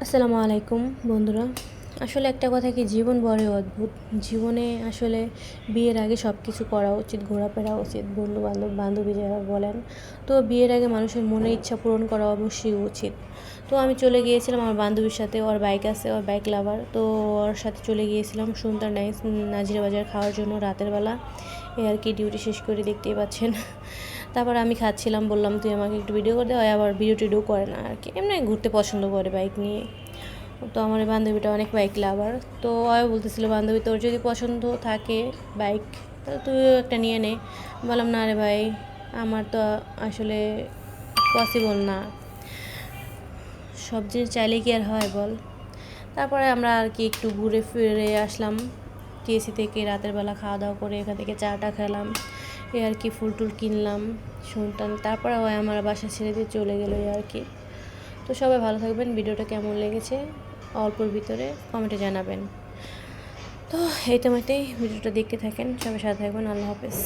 আসসালামু আলাইকুম বন্ধুরা। আসলে একটা কথা কি, জীবন বড়ই অদ্ভুত। জীবনে আসলে বিয়ের আগে সব কিছু করা উচিত, ঘোরাফেরা উচিত, বান্ধবী যারা বলেন। তো বিয়ের আগে মানুষের মনের ইচ্ছা পূরণ করা অবশ্যই উচিত। তো আমি চলে গিয়েছিলাম আমার বান্ধবীর সাথে, ওর বাইক আছে, ওর বাইক লাভার, তো ওর সাথে চলে গিয়েছিলাম সুলতান নাজিরা বাজার খাওয়ার জন্য রাতের বেলা। এই আর কি, ডিউটি শেষ করে দেখতেই পাচ্ছেন। তারপর আমি খাচ্ছিলাম, বললাম তুই আমাকে একটু ভিডিও করে দে। আবার ভিডিও টিডিও করে না আর কি, এমনি ঘুরতে পছন্দ করে বাইক নিয়ে। তো আমার এই বান্ধবীটা অনেক বাইক লাভার। তো ও বলতেছিল, বান্ধবী তোর যদি পছন্দ থাকে বাইক, তাহলে তুইও একটা নিয়ে নে। বললাম না রে ভাই, আমার তো আসলে পসিবল না, সব জিনিস চাইলে কি আর হয় বল। তারপরে আমরা আর কি একটু ঘুরে ফিরে আসলাম টিএসসি থেকে, রাতের বেলা খাওয়া দাওয়া করে এখান থেকে চাটা খেলাম, এই আর কি ফুল টুল কিনলাম শুনতাম। তারপরে ওই আমার বাসা ছেড়ে দিয়ে চলে গেলো এই আর কি। তো সবাই ভালো থাকবেন। ভিডিওটা কেমন লেগেছে অল্পর ভিতরে কমেন্টে জানাবেন। তো এই সময়তেই ভিডিওটা দেখতে থাকেন, সবাই সাথে থাকবেন। আল্লাহ হাফেজ।